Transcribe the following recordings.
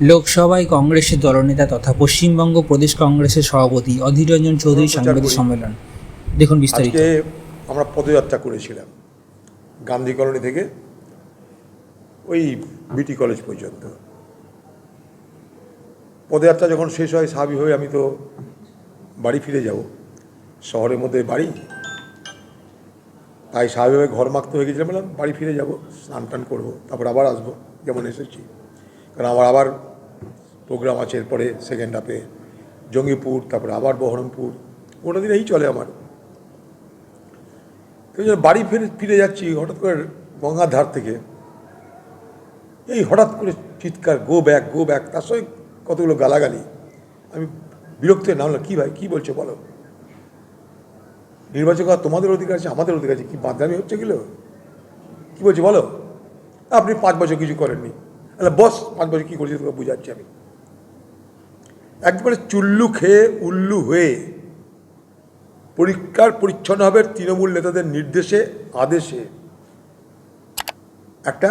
লোকসভায় কংগ্রেসের দলনেতা তথা পশ্চিমবঙ্গ প্রদেশ কংগ্রেসের সভাপতি অধীর রঞ্জন চৌধুরী সাংবাদিক সম্মেলন। দেখুন বিস্তারিত। আজকে আমরা পদযাত্রা করেছিলাম গান্ধী কলোনি থেকে ওই বিটি কলেজ পর্যন্ত। পদযাত্রা যখন শেষ হয় স্বাভাবিকভাবে আমি তো বাড়ি ফিরে যাব, শহরের মধ্যে বাড়ি, তাই স্বাভাবিকভাবে ঘর মাখতে হয়ে গেছিলাম, বললাম বাড়ি ফিরে যাব, স্নান টান করবো, তারপর আবার আসবো যেমন এসেছি, কারণ আমার আবার প্রোগ্রাম আছে এরপরে সেকেন্ড হাফে জঙ্গিপুর, তারপরে আবার বহরমপুর, ওটা দিন এই চলে আমার। এই জন্য বাড়ি ফিরে যাচ্ছি, হঠাৎ করে গঙ্গার ধার থেকে এই হঠাৎ করে চিৎকার, গো ব্যাক গো ব্যাক, তার সঙ্গে কতগুলো গালাগালি। আমি বিরক্ত হয়ে নামলাম, কী ভাই কী বলছো বলো, নির্বাচন করা তোমাদের অধিকার আছে, আমাদের অধিকার আছে, কি বাদদামি হচ্ছে গেল, কী বলছো বলো, আপনি 5 বছর কিছু করেননি, তাহলে বস 5 বছর কী করেছি তোকে বুঝাচ্ছি আমি। একবারে চুল্লু খেয়ে উল্লু হয়ে পরিষ্কার পরিচ্ছন্নভাবে তৃণমূল নেতাদের নির্দেশে আদেশে একটা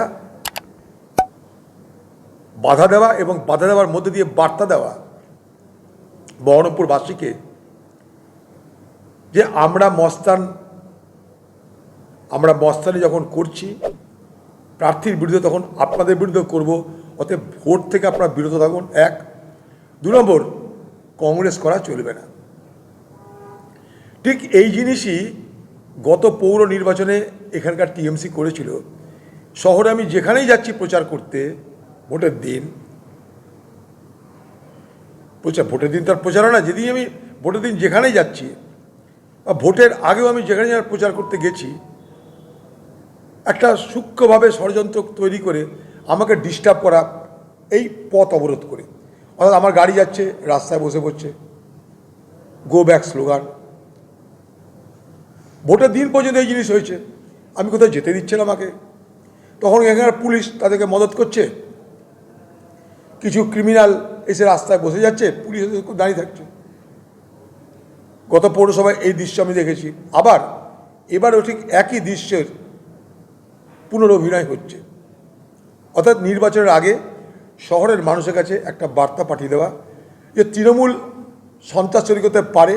বাধা দেওয়া এবং বাধা দেওয়ার মধ্যে দিয়ে বার্তা দেওয়া বহরমপুরবাসীকে যে আমরা মস্তানি যখন করছি প্রার্থীর বিরুদ্ধে, তখন আপনাদের বিরুদ্ধে করব, অতএব ভোট থেকে আপনারা বিরত থাকুন। 1, 2 নম্বর, কংগ্রেস করা চলবে না। ঠিক এই জিনিসই গত পৌর নির্বাচনে এখানকার টিএমসি করেছিল। শহরে আমি যেখানেই যাচ্ছি প্রচার করতে, ভোটের দিন তার প্রচার না, যেদিন আমি ভোটের দিন যেখানেই যাচ্ছি বা ভোটের আগেও আমি যেখানে প্রচার করতে গেছি, একটা সূক্ষ্মভাবে ষড়যন্ত্র তৈরি করে আমাকে ডিস্টার্ব করা, এই পথ অবরোধ করে, অর্থাৎ আমার গাড়ি যাচ্ছে, রাস্তায় বসে পড়ছে, গো ব্যাক স্লোগান। ভোটের দিন পর্যন্ত এই জিনিস হয়েছে, আমি কোথাও যেতে দিচ্ছে না আমাকে, তখন এখানকার পুলিশ তাদেরকে মদত করছে, কিছু ক্রিমিনাল এসে রাস্তায় বসে যাচ্ছে, পুলিশ দাঁড়িয়ে থাকছে। গত পৌরসভায় এই দৃশ্য আমি দেখেছি, আবার এবারও ঠিক একই দৃশ্যের পুনরঅভিনয় হচ্ছে। অর্থাৎ নির্বাচনের আগে শহরের মানুষের কাছে একটা বার্তা পাঠিয়ে দেওয়া যে তৃণমূল সন্ত্রাস তৈরি করতে পারে,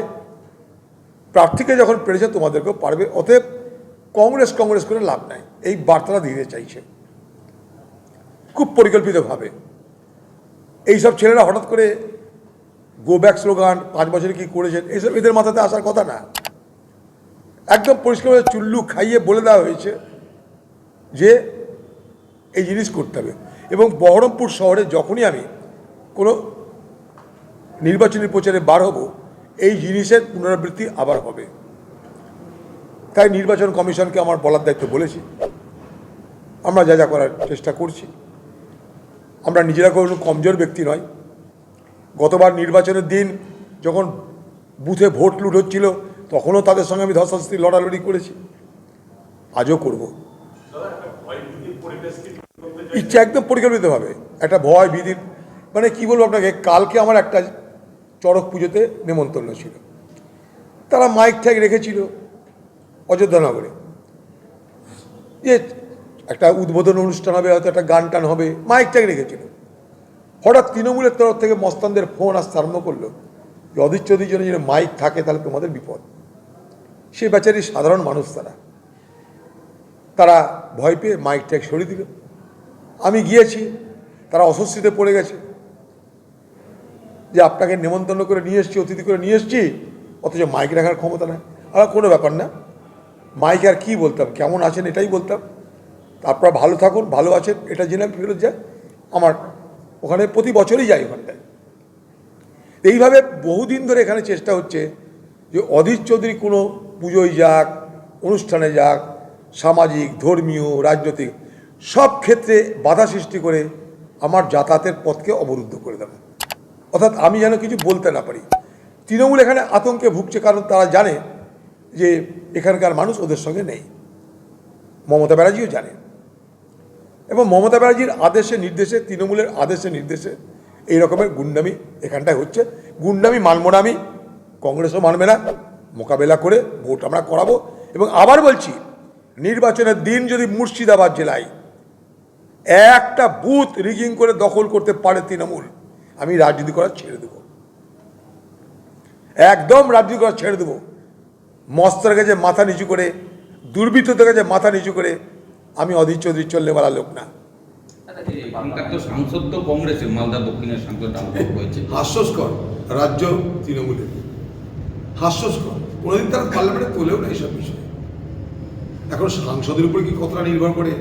প্রার্থীকে যখন পেরেছে তোমাদেরকেও পারবে, অতএব কংগ্রেস করে লাভ নাই, এই বার্তাটা দিতে চাইছে খুব পরিকল্পিতভাবে। এইসব ছেলেরা হঠাৎ করে গো ব্যাক স্লোগান, 5 বছরে কী করেছেন, এইসব এদের মাথাতে আসার কথা না। একদম পরিষ্কারভাবে চুল্লু খাইয়ে বলে দেওয়া হয়েছে যে এই জিনিস করতে হবে। এবং বহরমপুর শহরে যখনই আমি কোনো নির্বাচনী প্রচারে বার হব, এই জিনিসের পুনরাবৃত্তি আবার হবে। তাই নির্বাচন কমিশনকে আমার বলার দায়িত্ব বলেছি, আমরা যা যা করার চেষ্টা করছি। আমরা নিজেরা কোনো কমজোর ব্যক্তি নয়। গতবার নির্বাচনের দিন যখন বুথে ভোট লুট হচ্ছিল, তখনও তাদের সঙ্গে আমি ধস্তাধস্তি লড়ালড়ি করেছি, আজও করব। ইচ্ছা একদম পরিকল্পিতভাবে একটা ভয় ভীতির, মানে কী বলবো আপনাকে, কালকে আমার একটা চড়ক পুজোতে নেমন্তন্ন ছিল, তারা মাইক ঠ্যাক রেখেছিল অযোধ্যানগরে, যে একটা উদ্বোধন অনুষ্ঠান হবে, হয়তো একটা গান টান হবে, মাইক ট্যাগ রেখেছিল। হঠাৎ তৃণমূলের তরফ থেকে মস্তানদের ফোন আসতে আরম্ভ করলো যে অধীর চৌধুরীর জন্য যদি মাইক থাকে তাহলে তোমাদের বিপদ। সে বেচারি সাধারণ মানুষ, তারা ভয় পেয়ে মাইক ট্যাগ সরিয়ে দিল। আমি গিয়েছি, তারা অস্বস্তিতে পড়ে গেছে যে আপনাকে নেমন্তন্ন করে নিয়ে এসছি, অতিথি করে নিয়ে এসছি, অথচ মাইক রাখার ক্ষমতা নেই। আর কোনো ব্যাপার না, মাইক আর কী বলতাম, কেমন আছেন এটাই বলতাম, আপনারা ভালো থাকুন, ভালো আছেন এটা জেনে ফেরত যায়। আমার ওখানে প্রতি বছরই যাই ওখানটায়। এইভাবে বহুদিন ধরে এখানে চেষ্টা হচ্ছে যে অধীর চৌধুরী কোনো পুজোয় যাক, অনুষ্ঠানে যাক, সামাজিক, ধর্মীয়, রাজনৈতিক সব ক্ষেত্রে বাধা সৃষ্টি করে আমার যাতায়াতের পথকে অবরুদ্ধ করে দেবে, অর্থাৎ আমি যেন কিছু বলতে না পারি। তৃণমূল এখানে আতঙ্কে ভুগছে, কারণ তারা জানে যে এখানকার মানুষ ওদের সঙ্গে নেই। মমতা ব্যানার্জিও জানে, এবং মমতা ব্যানার্জির আদেশে নির্দেশে, তৃণমূলের আদেশে নির্দেশে এই রকমের গুন্ডামি এখানটায় হচ্ছে। গুন্ডামি মানব না আমি, কংগ্রেসও মানবে না। মোকাবেলা করে ভোট আমরা করাবো। এবং আবার বলছি, নির্বাচনের দিন যদি মুর্শিদাবাদ জেলায় একটা বুথ রিগিং করে দখল করতে পারে তৃণমূল, আমি রাজনীতি করা ছেড়ে দেব, একদম রাজনীতি করা ছেড়ে দেব। মস্তের কাছে মাথা নিচু করে, দুর্বৃত্তদের কাছে মাথা নিচু করে আমি অধীর চৌধুরী চললেওয়ালা লোক না। এখানকার তো সাংসদ তো কংগ্রেসের, মালদা দক্ষিণের সাংসদ হয়েছে। হাস্যস্কর রাজ্য তৃণমূলের, হাস্যস্কর। কোনোদিন তারা পার্লামেন্টে তোলেও না এইসব বিষয়। এখন সাংসদের উপরে কি কতটা নির্ভর করে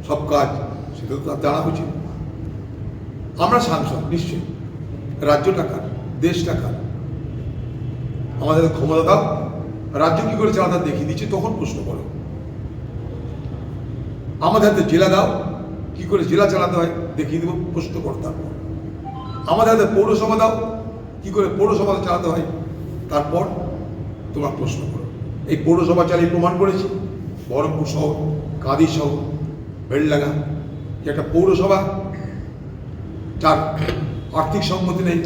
সব কাজ, সেটা তো তার জানা উচিত। আমরা সাংসদ নিশ্চয়ই, রাজ্য টাকার, দেশ টাকার, আমাদের ক্ষমতা দাও, রাজ্য কি করে চালাতে দেখিয়ে দিচ্ছি, তখন প্রশ্ন করো। আমাদের হাতে জেলা দাও, কি করে জেলা চালাতে হয় দেখিয়ে দেবো, প্রশ্ন করো। তারপর আমাদের হাতে পৌরসভা দাও, কি করে পৌরসভা চালাতে হয়, তারপর তোমার প্রশ্ন করো। এই পৌরসভা চালিয়ে প্রমাণ করেছি, বহরমপুর শহর, কাঁদি শহর, বেলডাঙ্গা, যে একটা পৌরসভা যার আর্থিক সম্মতি নেই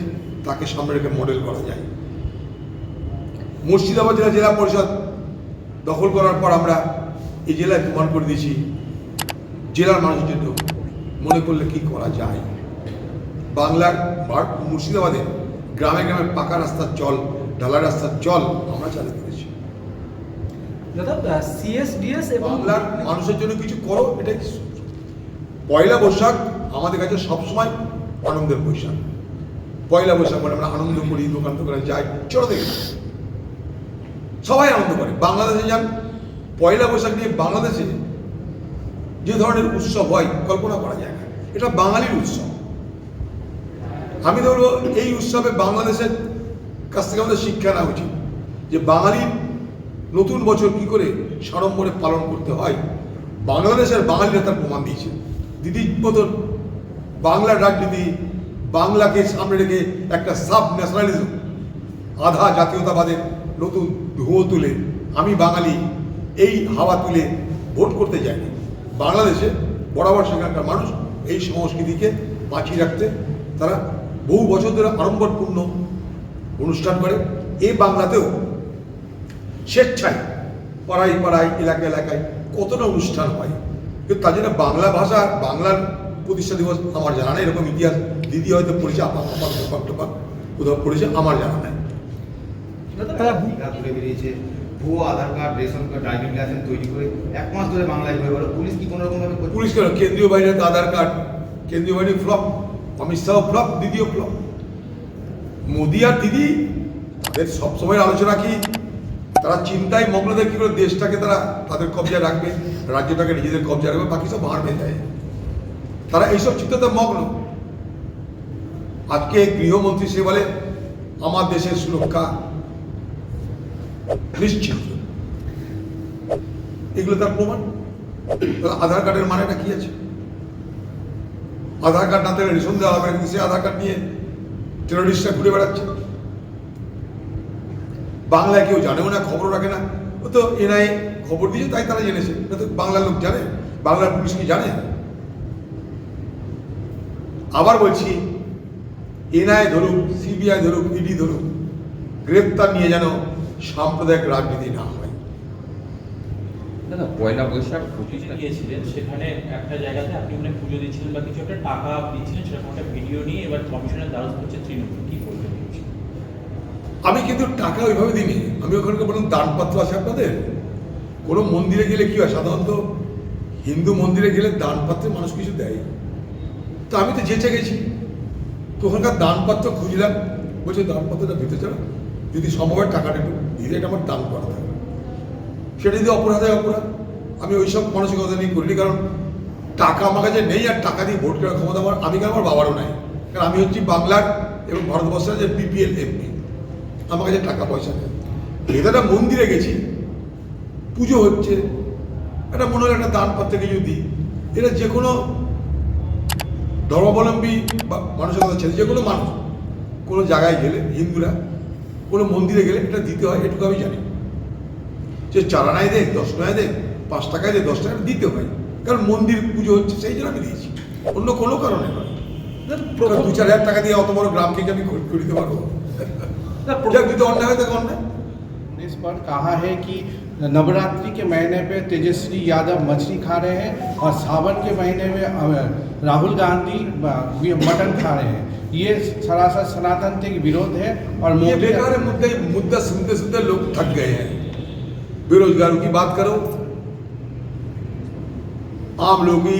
তাকে সামনে রেখে মডেল করা যায়। মুর্শিদাবাদ জেলা জেলা পরিষদ দখল করার পর আমরা এই জেলায় প্রমাণ করে দিয়েছি জেলার মানুষের জন্য মনে করলে কি করা যায়। বাংলার মুর্শিদাবাদে গ্রামে গ্রামে পাকা রাস্তার জল, ঢালা রাস্তার জল আমরা চালু করেছি। দাদা সিএসডিএস এবং বাংলার মানুষের জন্য কিছু করো, এটাই পয়লা বৈশাখ আমাদের কাছে সবসময় আনন্দের বৈশাখ। পয়লা বৈশাখ মানে আমরা আনন্দ করি, দোকান দোকানে যাই, ছোট থেকে সবাই আনন্দ করে। বাংলাদেশে যান, পয়লা বৈশাখ নিয়ে বাংলাদেশে যে ধরনের উৎসব হয় কল্পনা করা যায় না, এটা বাঙালির উৎসব। আমি ধরবো এই উৎসবে বাংলাদেশের কাছ থেকে আমাদের শিক্ষা নেওয়া উচিত যে বাঙালির নতুন বছর কি করে সাড়ম্বরে পালন করতে হয়। বাংলাদেশের বাঙালিরা তার প্রমাণ দিয়েছে। দিদির মতন বাংলার রাজনীতি, বাংলাকে সামনে রেখে একটা সাব ন্যাশনালিজম, আধা জাতীয়তাবাদের নতুন ধুয়ো তুলে আমি বাঙালি এই হাওয়া তুলে ভোট করতে যায়নি। বাংলাদেশে বরাবর সেখানকার মানুষ এই সংস্কৃতিকে বাঁচিয়ে রাখতে তারা বহু বছর ধরে আড়ম্বরপূর্ণ অনুষ্ঠান করে। এই বাংলাতেও স্বেচ্ছায় পাড়ায় পাড়ায়, এলাকায় এলাকায় কতটা অনুষ্ঠান হয়, কিন্তু তার জন্য বাংলা ভাষা, বাংলার প্রতিষ্ঠা দিবস আমার জানা নেই। এরকম ইতিহাস দিদি হয়তো পড়েছে, আমার কোথাও পড়েছে, আমার জানা নেই। ঘুরে বেরিয়েছে ভুয়ো Aadhaar card, ration card, driving licence তৈরি করে 1 মাস ধরে বাংলায় ঘুরে বেড়ালো। পুলিশ কি কোনো রকম ভাবে পুলিশ কেন, কেন্দ্রীয় বাহিনীর আধার কার্ড, কেন্দ্রীয় বাহিনী ফ্লপ, অমিত শাহ ফ্লপ, দিদিও ফ্লপ। মোদি আর দিদি তাদের সবসময় আলোচনা কি, তারা চিন্তায় মগ্ন দেয় কি করে দেশটাকে তারা তাদের কবজায় রাখবে, রাজ্যটাকে নিজেদের কবজায় রাখবে, বাকি সব মারবে দেয়। তারা এইসব চিন্তাতে মগ্ন। আজকে গৃহমন্ত্রী সে বলে আমার দেশের সুরক্ষা নিশ্চিত, এগুলো তার প্রমাণ। আধার কার্ডের মানেটা কি আছে? আধার কার্ড না থাকলে রেশন দেওয়া হবে, কিন্তু সে আধার কার্ড নিয়ে টেরোরিস্টরা ঘুরে বেড়াচ্ছে। বাংলায় কেউ জানেও না, খবর রাখে না। ও তো এনআইএ খবর দিয়েছে তাই তারা জেনেছে, না তো বাংলার লোক জানে? বাংলার পুলিশ কি জানে? আবার বলছি, এনআইএ ধরুক, সিবিআই ধরুক, ইডি ধরুক, গ্রেপ্তার নিয়ে যেন সাম্প্রদায়িক রাজনীতি না হয়। দাদা পয়লা বৈশাখ পুজো গিয়েছিলেন, সেখানে একটা জায়গাতে আপনি মানে পুজো দিচ্ছিলেন বা কিছু একটা টাকা দিচ্ছিলেন, সেরকম একটা ভিডিও নিয়ে এবার কমিশনের দ্বারস্থ হচ্ছে তৃণমূল, কি করবেন? আমি কিন্তু টাকা ওইভাবে দিইনি। আমি ওখানকে বললাম দানপত্র আছে আপনাদের। কোনো মন্দিরে গেলে কি হয়, সাধারণত হিন্দু মন্দিরে গেলে দানপত্রে মানুষ কিছু দেয়। তো আমি তো যেচে গেছি, তো ওখানকার দানপত্র খুঁজলাম, বলছে দানপত্রটা দিতে চাও, যদি সম্ভব হয় টাকাটা একটু দিলে এটা আমার দান করা থাকে। সেটা যদি অপরাধ হয় অপরাধ, আমি ওইসব মানসিকতা নিয়ে করিনি। কারণ টাকা আমার কাছে নেই, আর টাকা দিয়ে ভোট করার ক্ষমতা আমি কেন, আমার বাবারও নাই। কারণ আমি হচ্ছি বাংলার এবং ভারতবর্ষের যে বিপিএল এমপি, আমার কাছে টাকা পয়সা নেই। এটা মন্দিরে গেছি, পুজো হচ্ছে, একটা মনে হয় একটা দান পাত্রে কিছু দিই। এটা যে কোনো ধর্মাবলম্বী বা মানুষের কথা ছেড়ে যে কোনো মানুষ কোনো জায়গায় গেলে, হিন্দুরা কোনো মন্দিরে গেলে এটা দিতে হয়, এটুকু আমি জানি। যে 4 আনায় দেয়, 10 টাকায় দেয়, 5 টাকায় দেয়, 10 টাকা দিতে হয়। কারণ মন্দির পুজো হচ্ছে, সেই জন্য আমি দিয়েছি, অন্য কোনো কারণে নয়। 2-4 হাজার টাকা দিয়ে অত বড় গ্রামকে আমি করে দিতে পারবো? যদি অন্যায় হয় তাকে অন্যায়। इस पर कहा है कि नवरात्रि के महीने पे तेजस्वी यादव मछली खा रहे हैं और सावन के महीने में राहुल गांधी मटन खा रहे हैं। ये सरासर सनातन के विरोध है और ये मोदी बेकार मुद्दा सुनते सुनते लोग थक गए हैं। बेरोजगारों की बात करो, आम लोगों की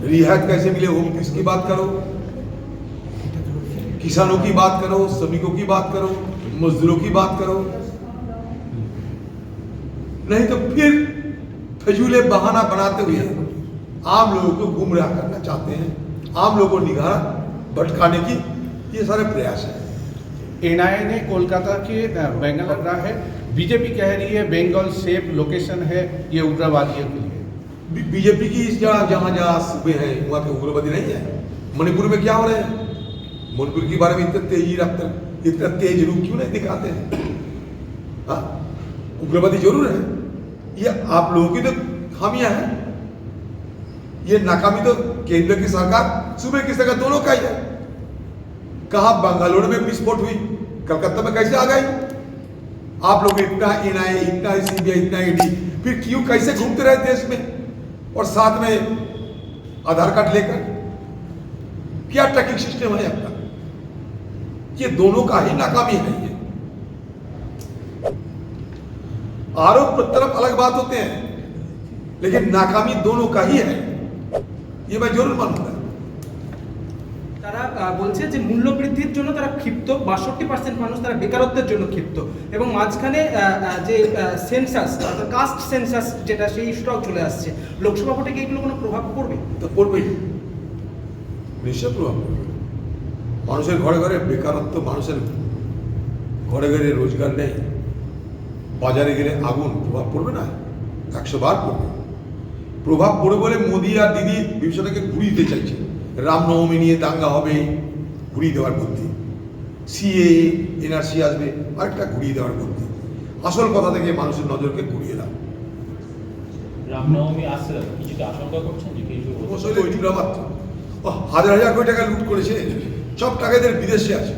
रियायत कैसे मिले होम की बात करो, किसानों की बात करो, श्रमिकों की बात करो, मजदूरों की बात करो, नहीं तो फिर फजूले बहाना बनाते हुए आम लोगों को गुमराह करना चाहते हैं, आम लोगों को निगाह भटकाने की ये सारे प्रयास है। एनआईए ने कोलकाता के बेंगल रहा है। बीजेपी कह रही है बंगाल सेफ लोकेशन है ये उग्रवादियों के लिए। बीजेपी की जहाँ जहाँ सूबे हैं वहाँ के उग्रवादी नहीं है। मणिपुर में क्या हो रहे हैं? मणिपुर के बारे में इतना तेज रूप क्यों नहीं दिखाते हैं? हाँ, उग्रवादी जरूर है। ये आप लोगों की तो खामियां हैं। ये नाकामी तो केंद्र की सरकार, सूबे की सरकार दोनों का ही है। कहा बंगलुरु में विस्फोट हुई, कलकत्ता में कैसे आ गई? आप लोग इतना एनआईए, इतना सीबीआई, इतना ईडी, फिर क्यों कैसे घूमते रहे देश में और साथ में आधार कार्ड लेकर? क्या ट्रैकिंग सिस्टम है आपका? ये दोनों का ही नाकामी है। ये आरोप प्रत्यारोप अलग बात होते हैं, लेकिन नाकामी दोनों का ही है, ये मैं जरूर मानूंगा। তারা বলছে যে মূল্য বৃদ্ধির জন্য তারা ক্ষিপ্ত, 62% মানুষ তারা বেকারত্বের জন্য ক্ষিপ্ত, এবং মাঝখানে যে সেন্সাস অর্থাৎ কাস্ট সেন্সাস যেটা সেই ইস্যুটাও চলে আসছে। লোকসভা ভোটে কি এগুলো কোনো প্রভাব পড়বে? তো পড়বেই, নিশ্চয় প্রভাব পড়বে। মানুষের ঘরে ঘরে বেকারত্ব, মানুষের ঘরে ঘরে রোজগার নেই, বাজারে গেলে আগুন, প্রভাব পড়বে না? 100 বার পড়বে। প্রভাব পড়বে বলে মোদি আর দিদি বিষয়টাকে ঘুরিয়ে দিতে চাইছে। রামনবমী নিয়ে দাঙ্গা হবে, ঘুরিয়ে দেওয়ার বুদ্ধি। সিএ এনআরসি আসবে, আরেকটা ঘুরিয়ে দেওয়ার বুদ্ধি। আসল কথা থেকে মানুষের নজরকে ঘুরিয়ে দাও। রামনবমী আসছে, কিছু কি আশঙ্কা করছেন যে কিছু অবশ্যই ওইগুলো মাত্র হাজার হাজার কোটি টাকা লুট করেছে, সব টাকা এদের বিদেশে আছে।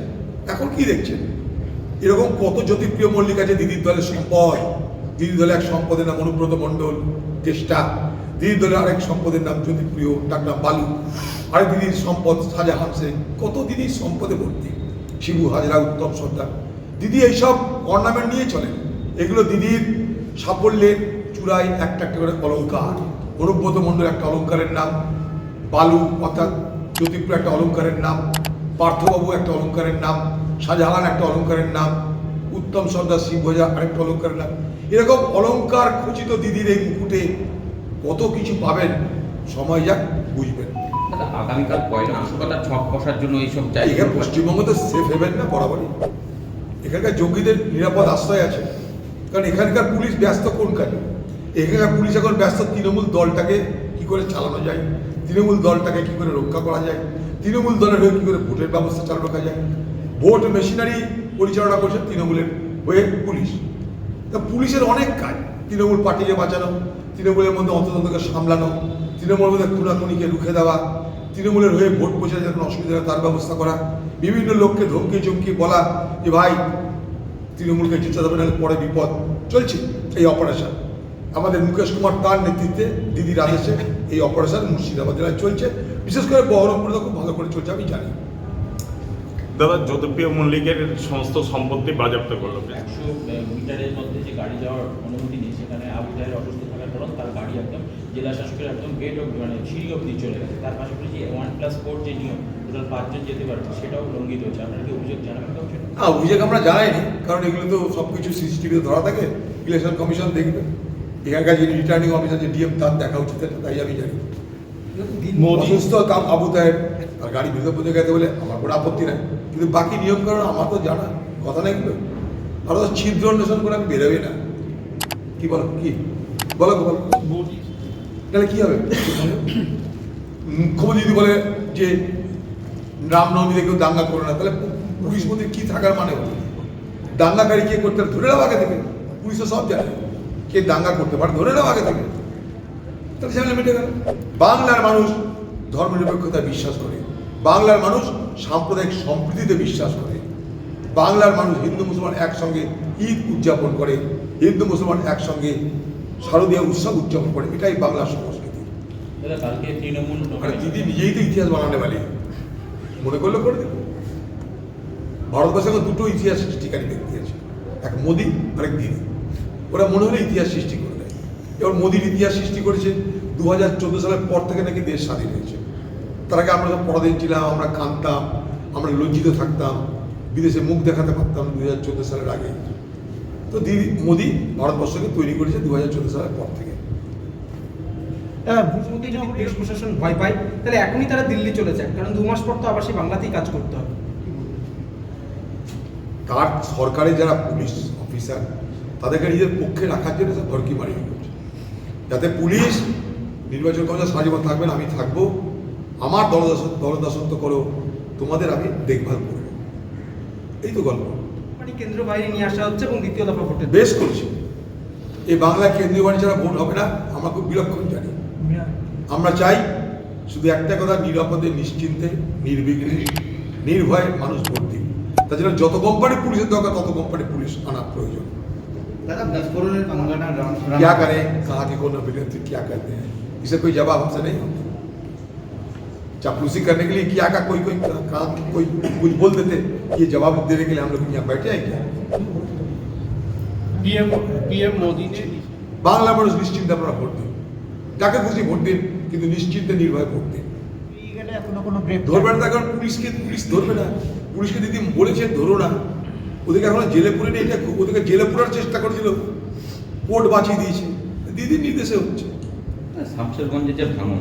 এখন কি দেখছেন? এরকম কত জ্যোতিপ্রিয় মল্লিক আছে দিদির দলের সম্পদ। দিদির দলে এক সম্পদের নাম অনুব্রত মণ্ডল চেষ্টা, দিদির দলের আরেক সম্পদের নাম জ্যোতিপ্রিয়, তার নাম বালু, আরেক দিদির সম্পদ শাহজাহান শেখ। কত দিদির সম্পদে ভর্তি, শিবু হাজরা, উত্তম সর্দার। দিদি এইসব অর্নামেন্ট নিয়ে চলেন। এগুলো দিদির সাফল্যের চূড়ায় একটা একটা করে অলঙ্কার। অনুব্রত মণ্ডল একটা অলঙ্কারের নাম, বালু অর্থাৎ জ্যোতিপ্রিয় একটা অলঙ্কারের নাম, পার্থবাবু একটা অলঙ্কারের নাম, শাহজাহান একটা অলঙ্কারের নাম, উত্তম সর্দার, শিবু হাজরা আরেকটা অলঙ্কারের নাম। এরকম অলঙ্কার খচিত দিদির এই মুকুটে কত কিছু পাবেন, সময় যাক বুঝবেন। দাদা, আগামীকাল পয়লা বৈশাখের ছক কষার জন্য এইসব এখানে জায়গা পশ্চিমবঙ্গ তো সেফ হেভেন না বরাবরই। এখানকার জঙ্গিদের নিরাপদ আশ্রয় আছে, কারণ এখানকার পুলিশ ব্যস্ত কোন কাজে? এখানকার পুলিশ এখন ব্যস্ত তৃণমূল দলটাকে কি করে চালানো যায়, তৃণমূল দলটাকে কি করে রক্ষা করা যায়, তৃণমূল দলের হয়ে কি করে ভোটের ব্যবস্থা চালু রাখা যায়। ভোট মেশিনারি পরিচালনা করছে তৃণমূলের হয়ে পুলিশ। তা পুলিশের অনেক কাজ, তৃণমূল পার্টিকে বাঁচানো, তৃণমূলের মধ্যে অন্ততকে সামলানো, তৃণমূলের মধ্যে খুনাখুনিকে রুখে দেওয়া, তৃণমূলের হয়ে ভোট প্রচারে যখন অসুবিধা হয় তার ব্যবস্থা করা, বিভিন্ন লোককে ধমকে চমকে বলা যে ভাই তৃণমূলকে জিতাতে হবে, নাহলে পরে বিপদ। চলছে এই অপারেশন, আমাদের মুকেশ কুমার তার নেতৃত্বে দিদির আদেশে এই অপারেশন মুর্শিদাবাদ জেলায় চলছে। বিশেষ করে বহরমপুরে তো খুব ভালো করে চলছে, আমি জানি। দাদা, জ্যোতিপ্রিয় মল্লিকের সমস্ত সম্পত্তি বাজেয়াপ্ত করলো। 100 মিটারের মধ্যে যে গাড়ি যাওয়ার অনুমতি নেই, সেখানে আবু জাহের অসুস্থ থাকার কারণ তার গাড়ি একদম জেলা শাসকের একদম গেট মানে সিঁড়ি অবধি চলে গেছে। তার পাশাপাশি যে 1+4 যে নিয়ম, টোটাল 5 জন যেতে পারছে, সেটাও লঙ্ঘিত হচ্ছে। আপনারা কি অভিযোগ জানাবেন কাউকে? না, অভিযোগ আমরা জানাইনি, কারণ এগুলো তো সব কিছু সিসিটিভিতে ধরা থাকে, ইলেকশন কমিশন দেখবে। এখানকার যে রিটার্নিং অফিসার যে ডিএম, তার দেখা উচিত, তাই আমি জানি। অসুস্থ তার আবু তাহের আর গাড়ি ভেতর পথে গেতে বলে আমার কোনো আপত্তি নাই, কিন্তু বাকি নিয়মকানুন আমার তো জানা কথা না এগুলো। আর তো ছিদ্র অন্বেষণ করে আমি বেরোবে না। কি বলো, কি বলো বলো, তাহলে কি হবে? মুখ্যমন্ত্রী যদি বলে যে রামনবমীতে কেউ দাঙ্গা করে না, তাহলে পুলিশ মন্ত্রী কি থাকার মানে হলো? দাঙ্গাকারী কে করতে ধরে নেওয়া আগে থেকে, পুলিশ তো সব জানে কে দাঙ্গা করতে পারে, ধরে নেওয়া আগে থেকে, তাহলে ঝামেলা মিটে গেল। বাংলার মানুষ ধর্মনিরপেক্ষতায় বিশ্বাস করে, বাংলার মানুষ সাম্প্রদায়িক সম্প্রীতিতে বিশ্বাস করে, বাংলার মানুষ হিন্দু মুসলমান একসঙ্গে ঈদ উদযাপন করে, হিন্দু মুসলমান একসঙ্গে শারদীয় উৎসব উদযাপন করে, এটাই বাংলা সংস্কৃতি। দাদা কালকে তৃণমূল আর দিদি নিজেই তো ইতিহাস বানানে বালি মনে করলে করে দেবে। ভারতবর্ষে এখন দুটো ইতিহাস সৃষ্টিকারী ব্যক্তি আছে, এক মোদী আর এক দিদি। ওরা মনে হলে ইতিহাস সৃষ্টি করে দেয়। এবার মোদীর ইতিহাস সৃষ্টি করেছে 2014 সালের পর থেকে নাকি দেশ স্বাধীন হয়েছে। তার আগে আমরা সব পরাধীন ছিলাম, আমরা কাঁদতাম, আমরা লজ্জিত থাকতাম, বিদেশে মুখ দেখাতে পারতাম 2014 সালের আগে। তো দিদি মোদী ভারতবর্ষকে তৈরি করেছে 2014 সালের পর থেকে। মুখ্যমন্ত্রী যদি পুলিশ প্রশাসন ভয় পায় তাহলে এখনই তারা দিল্লি চলে যায়, কারণ 2 মাস পর তো আবার সেই বাংলাতেই কাজ করতে হবে। তার সরকারে যারা পুলিশ অফিসার তাদেরকে নিজের পক্ষে রাখার জন্য সব ভরকি মারি করছে, যাতে পুলিশ নির্বাচন কমিশন সারা জীবন থাকবেন, আমি থাকবো, আমার দলদাসত্ব করো, তোমাদের আমি দেখভাল করবো, এই তো গল্প। মানে কেন্দ্রীয় বাহিনী নিয়ে আসা হচ্ছে এবং দ্বিতীয় দফা ভোটে বেশ করছি। এই বাংলায় কেন্দ্রীয় বাহিনী ছাড়া ভোট হবে না, আমরা খুব বিলক্ষণ জানি। আমরা চাই শুধু একটা কথা, নিরাপদে, নিশ্চিন্তে, নির্বিঘ্নে, নির্ভয়ে মানুষ ভোট দিন। তার জন্য যত কোম্পানি পুলিশের দরকার তত কোম্পানি পুলিশ আনা প্রয়োজন। दादा विस्फोरण कंगना क्या करें, कहाँ के कौन अभिनेत्री क्या कहते हैं, इसे कोई जवाब हमसे नहीं होता। चापलूसी करने के लिए क्या का कोई काम कोई कुछ बोल देते, ये जवाब देने के लिए हम लोग यहाँ बैठे हैं क्या? पीएम मोदी ने বাংলা মানুষ নিশ্চিন্তে আপনারা ভোট দিন, যাকে খুশি ভোট দিন, কিন্তু নিশ্চিন্তে নির্ভয়ে ভোট দিন। ধরবে না, কারণ পুলিশ ধরবে না, পুলিশকে দিদি বলেছে ধরো না, ওদেরকে এখন জেলে পুরে নিয়ে, এটা ওদেরকে জেলে পুরার চেষ্টা করেছিল, কোর্ট বাঁচিয়ে দিয়েছে, দিদির নির্দেশে হচ্ছে। শামশেরগঞ্জে যে ভাঙন